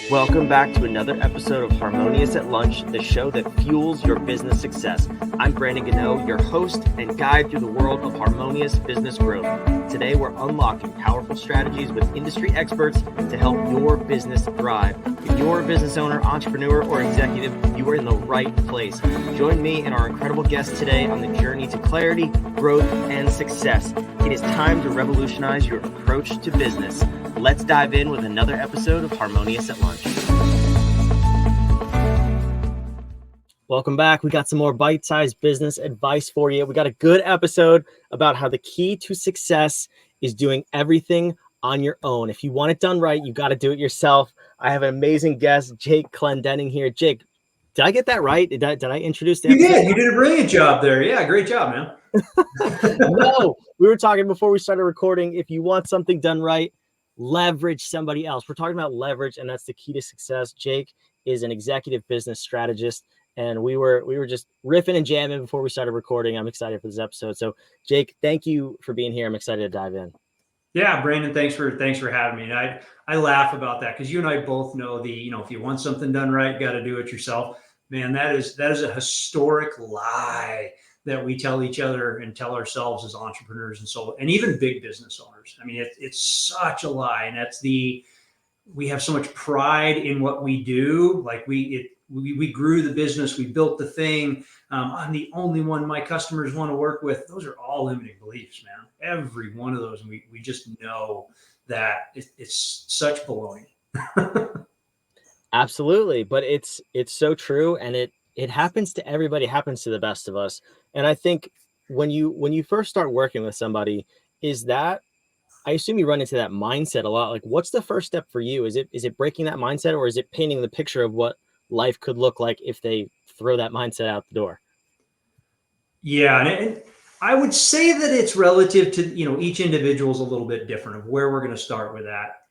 Welcome back to another episode of Harmonious at Lunch, the show that fuels your business success. I'm Brandon Gano, your host and guide through the world of harmonious business growth. Today, we're unlocking powerful strategies with industry experts to help your business thrive. If you're a business owner, entrepreneur, or executive, you are in the right place. Join me and our incredible guests today on the journey to clarity, growth, and success. It is time to revolutionize your approach to business. Let's dive in with another episode of Harmonious at Lunch. Welcome back. We got some more bite-sized business advice for you. We got a good episode about how the key to success is doing everything on your own. If you want it done right, you got to do it yourself. I have an amazing guest, Jake Clendenning here. Jake, did I get that right? Did I introduce the episode? You did a brilliant job there. Yeah, great job, man. No, we were talking before we started recording. If you want something done right, leverage somebody else. We're talking about leverage, and that's the key to success. Jake is an executive business strategist, and we were just riffing and jamming before we started recording. I'm excited for this episode. So, Jake, thank you for being here. I'm excited to dive in. Yeah, Brandon, thanks for having me. And I laugh about that because you and I both know if you want something done right, you got to do it yourself. Man, that is a historic lie that we tell each other and tell ourselves as entrepreneurs and even big business owners. I mean, it's such a lie. And we have so much pride in what we do. Like we grew the business, we built the thing. I'm the only one my customers want to work with. Those are all limiting beliefs, man. Every one of those. And we just know that it's such baloney. Absolutely. But it's so true. And it happens to everybody, it happens to the best of us. And I think when you first start working with somebody, I assume you run into that mindset a lot. Like, what's the first step for you? Is it breaking that mindset, or is it painting the picture of what life could look like if they throw that mindset out the door? Yeah. And I would say that it's relative to, each individual is a little bit different of where we're going to start with that.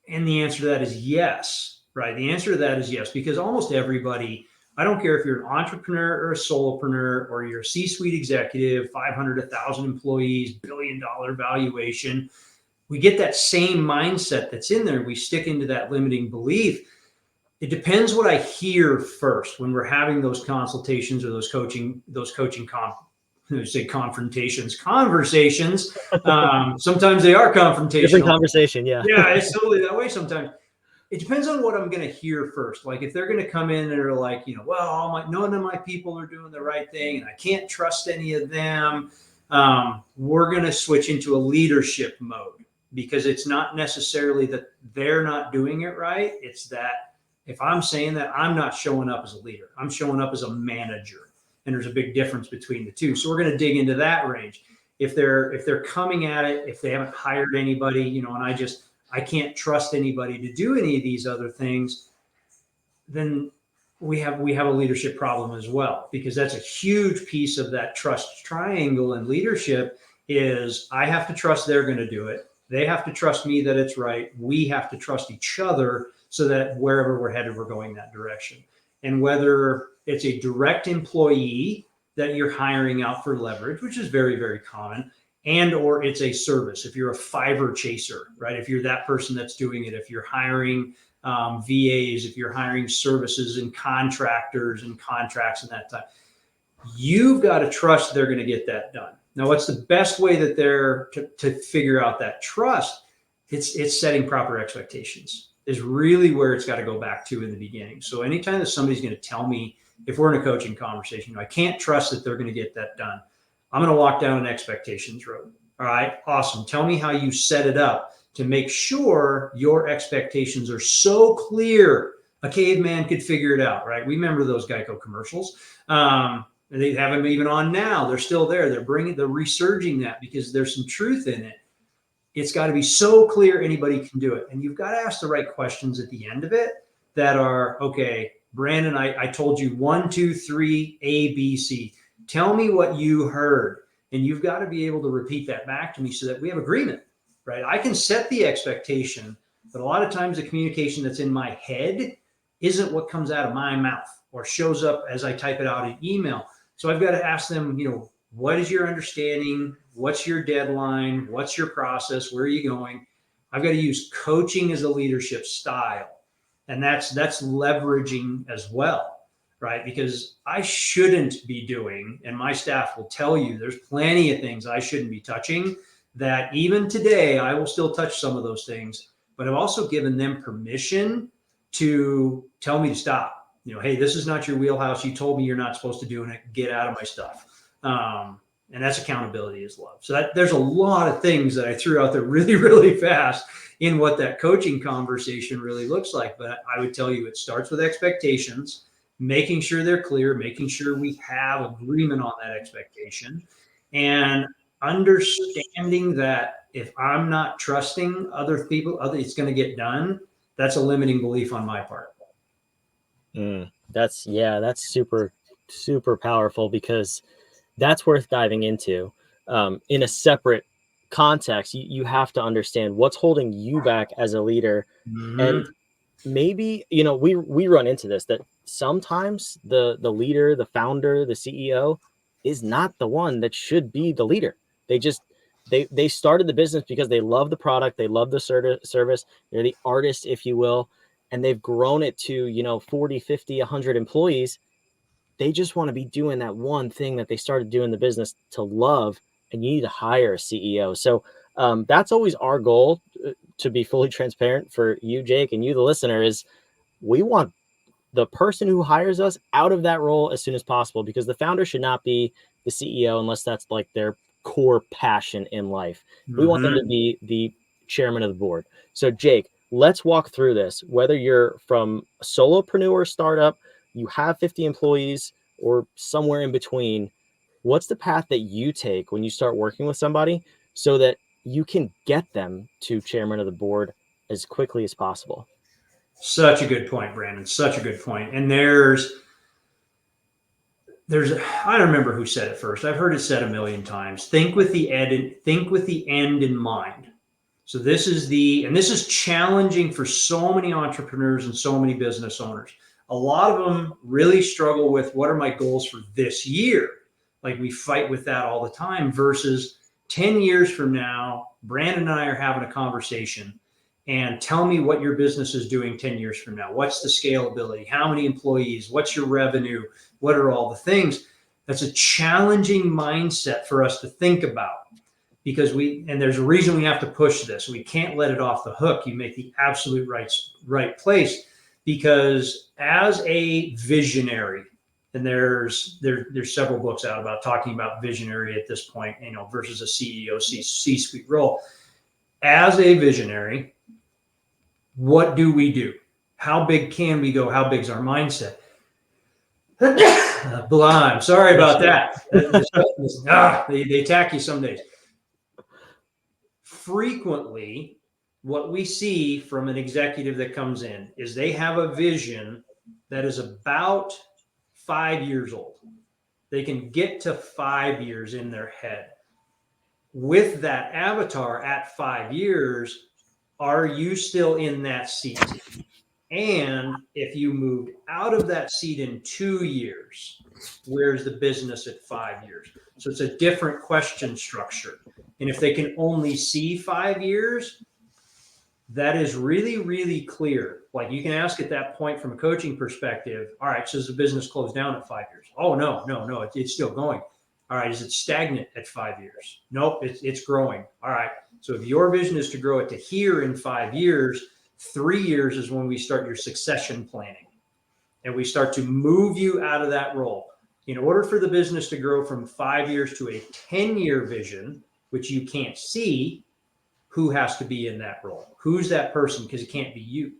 And the answer to that is yes, right? The answer to that is yes, because almost everybody, I don't care if you're an entrepreneur or a solopreneur or you're a C-suite executive, 500, 1,000 employees, $1 billion valuation, we get that same mindset that's in there. We stick into that limiting belief. It depends what I hear first when we're having those consultations or those coaching conversations. Sometimes they are confrontational. Different conversation, yeah. Yeah, it's totally that way sometimes. It depends on what I'm going to hear first. Like if they're going to come in and are like, well, none of my people are doing the right thing and I can't trust any of them. We're going to switch into a leadership mode, because it's not necessarily that they're not doing it right. It's that if I'm saying that, I'm not showing up as a leader, I'm showing up as a manager. And there's a big difference between the two. So we're going to dig into that range. If they're coming at it, if they haven't hired anybody, and I can't trust anybody to do any of these other things, then we have a leadership problem as well, because that's a huge piece of that trust triangle in leadership is I have to trust they're going to do it. They have to trust me that it's right. We have to trust each other so that wherever we're headed, we're going that direction. And whether it's a direct employee that you're hiring out for leverage, which is very, very common, and or it's a service. If you're a Fiverr chaser, right? If you're that person that's doing it, if you're hiring VAs, if you're hiring services and contractors and contracts and that type, you've got to trust they're going to get that done. Now, what's the best way that they're to figure out that trust? It's setting proper expectations is really where it's got to go back to in the beginning. So anytime that somebody's going to tell me, if we're in a coaching conversation, I can't trust that they're going to get that done, I'm going to walk down an expectations road. All right, awesome. Tell me how you set it up to make sure your expectations are so clear a caveman could figure it out, right? We remember those Geico commercials. They have them even on now. They're still there. They're resurging that because there's some truth in it. It's got to be so clear anybody can do it. And you've got to ask the right questions at the end of it that are, okay, Brandon, I told you 1, 2, 3, A, B, C. Tell me what you heard. And you've got to be able to repeat that back to me so that we have agreement, right? I can set the expectation, but a lot of times the communication that's in my head isn't what comes out of my mouth or shows up as I type it out in email. So I've got to ask them, what is your understanding? What's your deadline? What's your process? Where are you going? I've got to use coaching as a leadership style And that's leveraging as well, right? Because I shouldn't be doing, and my staff will tell you, there's plenty of things I shouldn't be touching, that even today I will still touch some of those things, but I've also given them permission to tell me to stop. Hey, this is not your wheelhouse. You told me you're not supposed to do it. Get out of my stuff. And that's accountability is love. So there's a lot of things that I threw out there really, really fast in what that coaching conversation really looks like. But I would tell you, it starts with expectations, making sure they're clear, making sure we have agreement on that expectation, and understanding that if I'm not trusting other people, it's going to get done. That's a limiting belief on my part. That's super, super powerful, because that's worth diving into. In a separate context, you have to understand what's holding you back as a leader. Mm-hmm. And maybe, we run into this, that sometimes the leader, the founder, the CEO is not the one that should be the leader. They started the business because they love the product, they love the service, they're the artist, if you will, and they've grown it to 40, 50, 100 employees. They just want to be doing that one thing that they started doing the business to love, and you need to hire a CEO. So that's always our goal, to be fully transparent for you, Jake, and you, the listener, is we want the person who hires us out of that role as soon as possible, because the founder should not be the CEO unless that's like their core passion in life. We want them to be the chairman of the board. So Jake, let's walk through this. Whether you're from a solopreneur startup, you have 50 employees, or somewhere in between, what's the path that you take when you start working with somebody so that you can get them to chairman of the board as quickly as possible? Such a good point, Brandon. Such a good point. And there's I don't remember who said it first. I've heard it said a million times. Think with the end in mind. So this is challenging for so many entrepreneurs and so many business owners. A lot of them really struggle with, what are my goals for this year? Like, we fight with that all the time, versus 10 years from now, Brandon and I are having a conversation, and tell me what your business is doing 10 years from now. What's the scalability? How many employees? What's your revenue? What are all the things? That's a challenging mindset for us to think about, because there's a reason we have to push this. We can't let it off the hook. You make the absolute right place, because as a visionary, and there's several books out about talking about visionary at this point, versus a CEO C-suite role. As a visionary, what do we do? How big can we go? How big's our mindset? Blah, I'm sorry about that. They attack you some days. Frequently, what we see from an executive that comes in is they have a vision that is about 5 years old. They can get to 5 years in their head. With that avatar at 5 years, are you still in that seat? And if you moved out of that seat in 2 years, where's the business at 5 years? So it's a different question structure. And if they can only see 5 years, that is really, really clear. Like, you can ask at that point from a coaching perspective, all right, so does the business close down at 5 years? Oh, no, it's still going. All right, is it stagnant at 5 years? Nope, it's growing. All right, so if your vision is to grow it to here in 5 years, 3 years is when we start your succession planning, and we start to move you out of that role. In order for the business to grow from 5 years to a 10-year vision, which you can't see, who has to be in that role? Who's that person? Because it can't be you.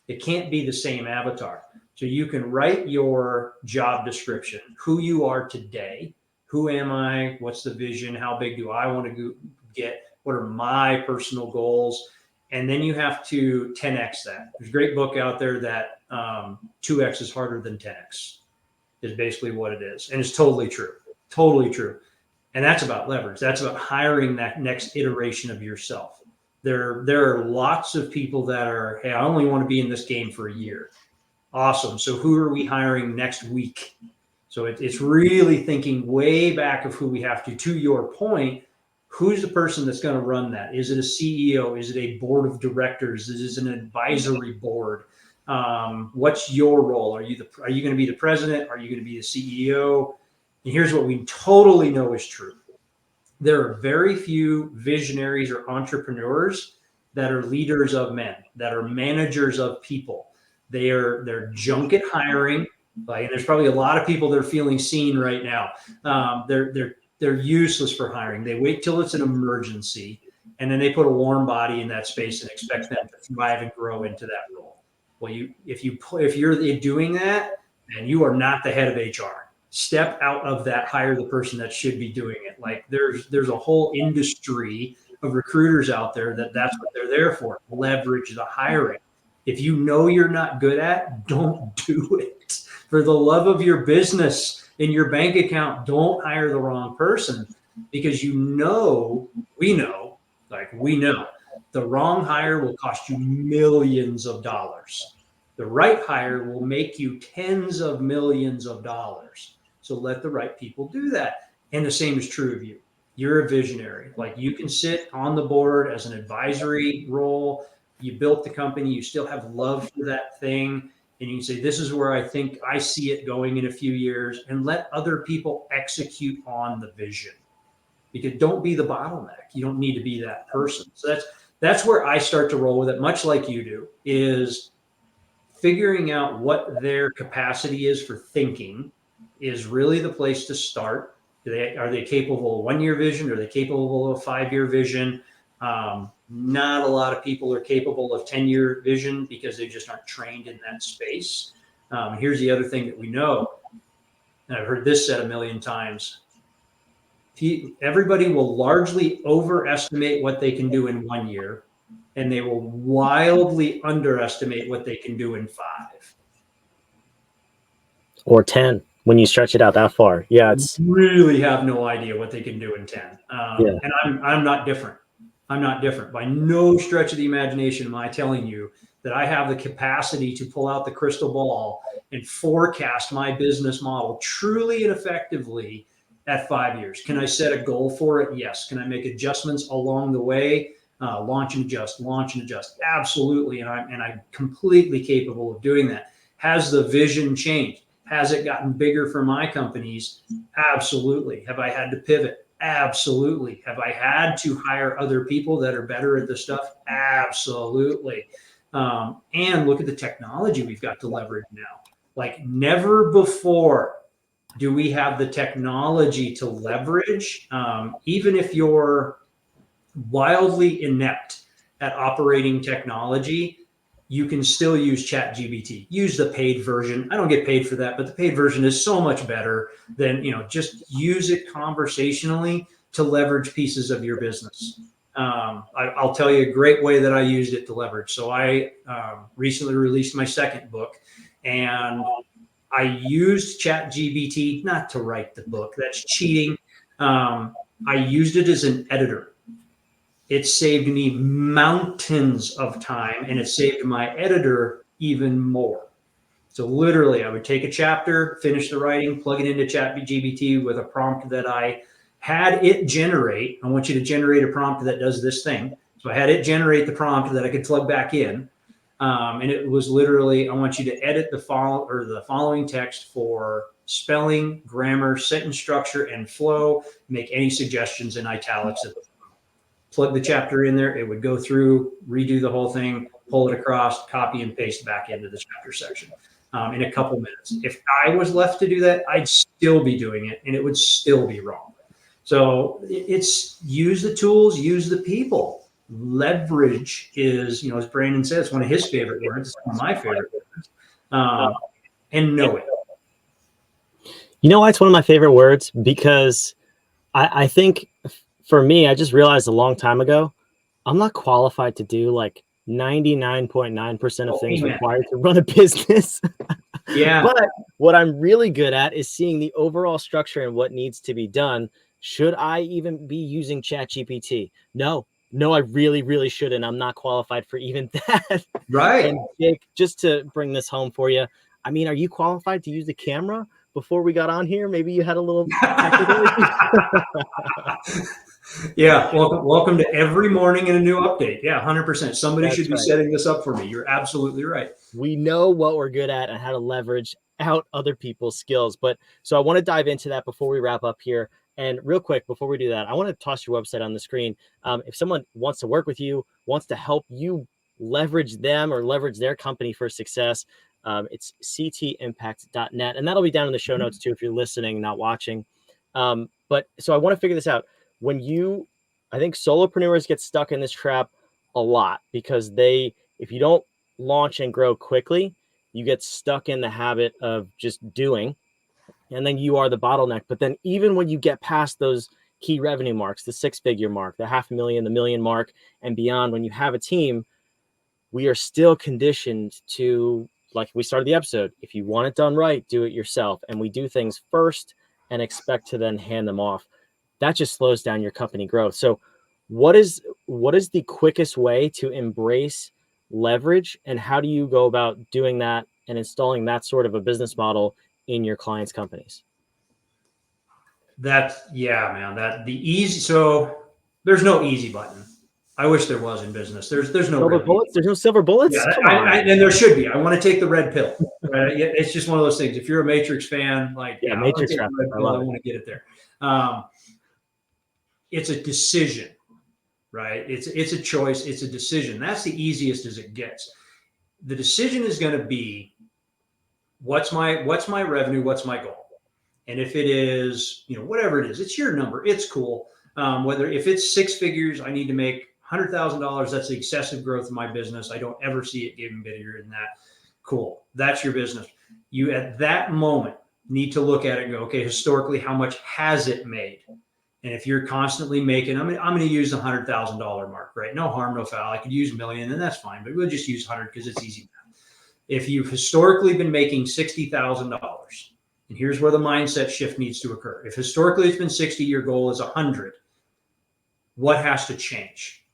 It can't be the same avatar. So you can write your job description, who you are today. Who am I? What's the vision? How big do I want to get? What are my personal goals? And then you have to 10x that. There's a great book out there that 2x is harder than 10x, is basically what it is. And it's totally true. Totally true. And that's about leverage. That's about hiring that next iteration of yourself. There are lots of people that are, hey, I only want to be in this game for a year. Awesome. So who are we hiring next week? So it's really thinking way back of who we have to your point, who's the person that's going to run that? Is it a CEO? Is it a board of directors? Is it an advisory board? What's your role? Are you going to be the president? Are you going to be the CEO? And here's what we totally know is true. There are very few visionaries or entrepreneurs that are leaders of men, that are managers of people. They're junk at hiring. And there's probably a lot of people that are feeling seen right now. They're useless for hiring. They wait till it's an emergency, and then they put a warm body in that space and expect them to thrive and grow into that role. Well, if you're doing that, and you are not the head of HR. Step out of that, hire the person that should be doing it. Like there's a whole industry of recruiters out there that's what they're there for. Leverage the hiring. If you know you're not good at, don't do it. For the love of your business in your bank account, don't hire the wrong person, because we know the wrong hire will cost you millions of dollars. The right hire will make you tens of millions of dollars. So let the right people do that. And the same is true of you. You're a visionary. Like, you can sit on the board as an advisory role. You built the company. You still have love for that thing. And you can say, this is where I think I see it going in a few years, and let other people execute on the vision. Because don't be the bottleneck. You don't need to be that person. So that's where I start to roll with it, much like you do, is figuring out what their capacity is for thinking is really the place to start. Are they capable of 1 year vision? Are they capable of a 5-year vision? Not a lot of people are capable of 10-year vision because they just aren't trained in that space. Here's the other thing that we know, and I've heard this said a million times. Everybody will largely overestimate what they can do in 1 year, and they will wildly underestimate what they can do in 5. Or 10 when you stretch it out that far. Yeah, it's really have no idea what they can do in 10. Yeah. And I'm not different. I'm not different. By no stretch of the imagination am I telling you that I have the capacity to pull out the crystal ball and forecast my business model truly and effectively at 5 years. Can I set a goal for it? Yes. Can I make adjustments along the way? Launch and adjust. Absolutely. And I'm completely capable of doing that. Has the vision changed? Has it gotten bigger for my companies? Absolutely. Have I had to pivot? Absolutely. Have I had to hire other people that are better at this stuff? Absolutely. And look at the technology we've got to leverage now. Like, never before do we have the technology to leverage. Even if you're wildly inept at operating technology, you can still use ChatGPT. Use the paid version. I don't get paid for that, but the paid version is so much better than, just use it conversationally to leverage pieces of your business. I'll tell you a great way that I used it to leverage. So I recently released my second book, and I used ChatGPT not to write the book. That's cheating. I used it as an editor. It saved me mountains of time, and it saved my editor even more. So literally, I would take a chapter, finish the writing, plug it into ChatGPT with a prompt that I had it generate. I want you to generate a prompt that does this thing. So I had it generate the prompt that I could plug back in. And it was literally, I want you to edit the following text for spelling, grammar, sentence structure, and flow. Make any suggestions in italics at the plug the chapter in there. It would go through, redo the whole thing, pull it across, copy and paste back into the chapter section in a couple minutes. If I was left to do that, I'd still be doing it, and it would still be wrong. So it's use the tools, use the people. Leverage is, as Brandon says, it's one of his favorite words. It's one of my favorite words. And know it. It's one of my favorite words, because I think for me, I just realized a long time ago, I'm not qualified to do like 99.9% of things required to run a business. Yeah. But what I'm really good at is seeing the overall structure and what needs to be done. Should I even be using ChatGPT? No, I really, really shouldn't. I'm not qualified for even that. Right. And Jake, just to bring this home for you, are you qualified to use the camera? Before we got on here, maybe you had a little technical issue. Yeah. Welcome to every morning and a new update. Yeah. 100%. Somebody should be right. setting this up for me. You're absolutely right. We know what we're good at and how to leverage out other people's skills. But so I want to dive into that before we wrap up here. And real quick, before we do that, I want to toss your website on the screen. If someone wants to work with you, wants to help you leverage them or leverage their company for success, it's ctimpact.net. And that'll be down in the show notes too, if you're listening, not watching. But so I want to figure this out. I think solopreneurs get stuck in this trap a lot because if you don't launch and grow quickly, you get stuck in the habit of just doing, and then you are the bottleneck. But then even when you get past those key revenue marks, the 6-figure mark, the 500,000, the 1 million mark and beyond, when you have a team, we are still conditioned to, like we started the episode, if you want it done right, do it yourself. And we do things first and expect to then hand them off. That just slows down your company growth. So what is the quickest way to embrace leverage, and how do you go about doing that and installing that sort of a business model in your clients' companies? So there's no easy button. I wish there was in business. There's no silver bullets. There's no silver bullets. Yeah, Come on. and there should be. I want to take the red pill. Right? It's just one of those things. If you're a Matrix fan, Matrix I want to get it there. It's a decision, right? It's a choice. It's a decision. That's the easiest as it gets. The decision is going to be, what's my revenue? What's my goal? And if it is, whatever it is, it's your number. It's cool. If it's 6 figures, I need to make $100,000. That's the excessive growth of my business. I don't ever see it getting bigger than that. Cool. That's your business. You at that moment need to look at it and go, okay, historically, how much has it made? And if you're constantly making, I'm going to use the $100,000 mark, right? No harm, no foul. I could use $1 million, and that's fine, but we'll just use 100 because it's easy. If you've historically been making $60,000, and here's where the mindset shift needs to occur. If historically it's been 60, your goal is 100. What has to change?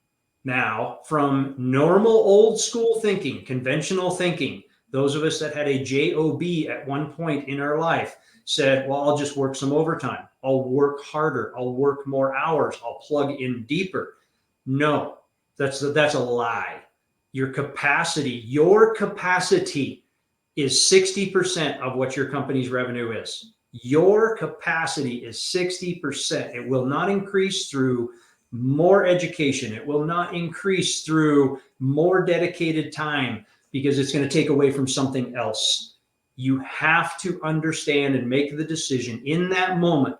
Now, from normal old school thinking, conventional thinking, those of us that had a job at one point in our life said, well, I'll just work some overtime. I'll work harder. I'll work more hours. I'll plug in deeper. No, that's a lie. Your capacity is 60% of what your company's revenue is. Your capacity is 60%. It will not increase through more education. It will not increase through more dedicated time because it's going to take away from something else. You have to understand and make the decision in that moment.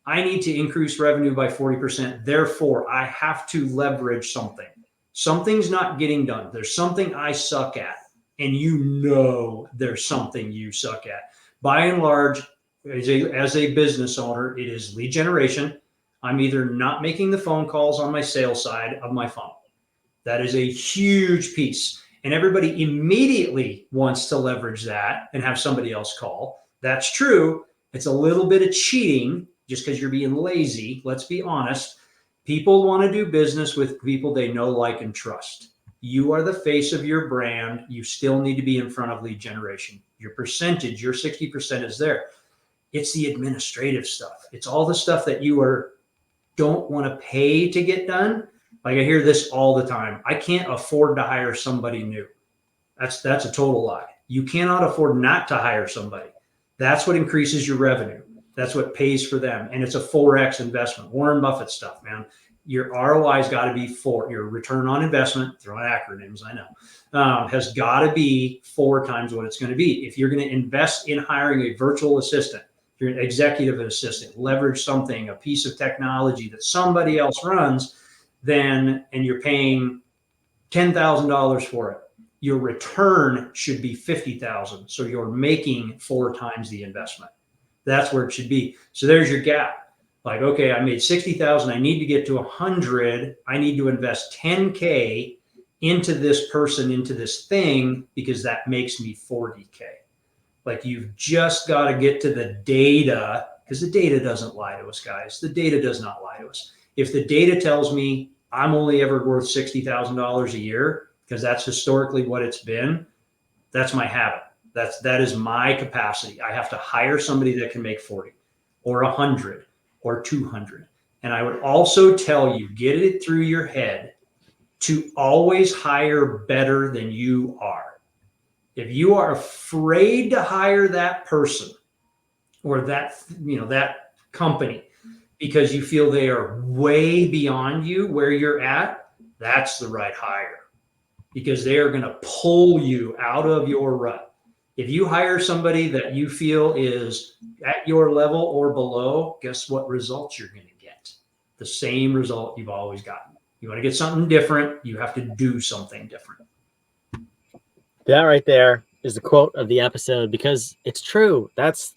I need to increase revenue by 40%. Therefore, I have to leverage something. Something's not getting done. There's something I suck at. And there's something you suck at. By and large, as a business owner, it is lead generation. I'm either not making the phone calls on my sales side of my funnel. That is a huge piece. And everybody immediately wants to leverage that and have somebody else call. That's true. It's a little bit of cheating just because you're being lazy. Let's be honest. People want to do business with people they know, like, and trust. You are the face of your brand. You still need to be in front of lead generation. Your percentage, your 60% is there. It's the administrative stuff. It's all the stuff that you don't want to pay to get done. Like, I hear this all the time. I can't afford to hire somebody new. That's a total lie. You cannot afford not to hire somebody. That's what increases your revenue. That's what pays for them. And it's a 4X investment. Warren Buffett stuff, man. Your ROI's got to be your return on investment, throwing acronyms, I know, has got to be 4 times what it's going to be. If you're going to invest in hiring a virtual assistant, you're an executive assistant, leverage something, a piece of technology that somebody else runs, and you're paying $10,000 for it, your return should be $50,000. So you're making 4 times the investment. That's where it should be. So there's your gap. Like, okay, I made 60,000. I need to get to 100. I need to invest 10K into this person, into this thing, because that makes me 40K. Like, you've just got to get to the data, because the data doesn't lie to us, guys. The data does not lie to us. If the data tells me I'm only ever worth $60,000 a year, because that's historically what it's been, that's my habit. That is my capacity. I have to hire somebody that can make 40 or 100 or 200. And I would also tell you, get it through your head to always hire better than you are. If you are afraid to hire that person or that, that company because you feel they are way beyond you where you're at, that's the right hire, because they are going to pull you out of your rut. If you hire somebody that you feel is at your level or below, guess what results you're going to get? The same result you've always gotten. You want to get something different, you have to do something different. That right there is the quote of the episode, because it's true. That's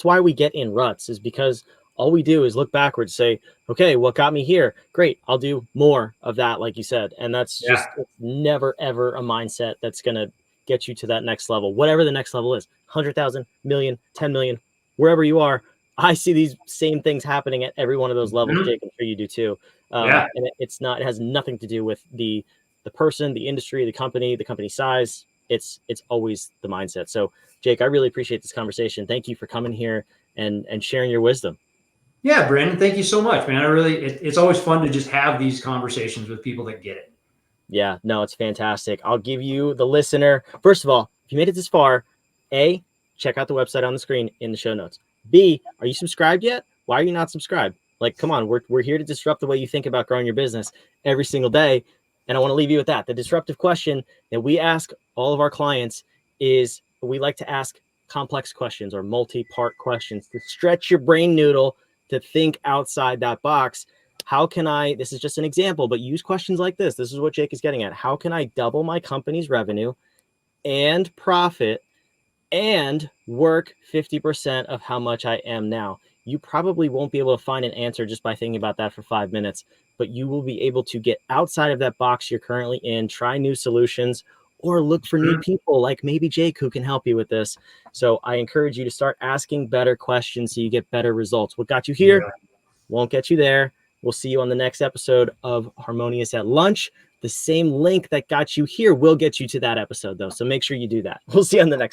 why we get in ruts, is because all we do is look backwards, say, okay, what got me here? Great, I'll do more of that, like you said. And that's just never, ever a mindset that's going to get you to that next level, whatever the next level is, 100,000, million, 10 million, wherever you are. I see these same things happening at every one of those levels. Jake, I'm sure you do too. And it has nothing to do with the person, the industry, the company size. It's always the mindset. So Jake, I really appreciate this conversation. Thank you for coming here and sharing your wisdom. Yeah, Brandon, thank you so much, man. It's always fun to just have these conversations with people that get it. Yeah, no, it's fantastic. I'll give you, the listener, first of all, if you made it this far, A, check out the website on the screen in the show notes. B, are you subscribed yet? Why are you not subscribed? Like, come on, we're here to disrupt the way you think about growing your business every single day. And I want to leave you with that. The disruptive question that we ask all of our clients is, we like to ask complex questions or multi-part questions to stretch your brain noodle to think outside that box. How can I, this is just an example, but use questions like this. This is what Jake is getting at. How can I double my company's revenue and profit and work 50% of how much I am now? You probably won't be able to find an answer just by thinking about that for 5 minutes, but you will be able to get outside of that box you're currently in, try new solutions, or look for new people like maybe Jake who can help you with this. So I encourage you to start asking better questions so you get better results. What got you here won't get you there. We'll see you on the next episode of Harmonious at Lunch. The same link that got you here will get you to that episode, though. So make sure you do that. We'll see you on the next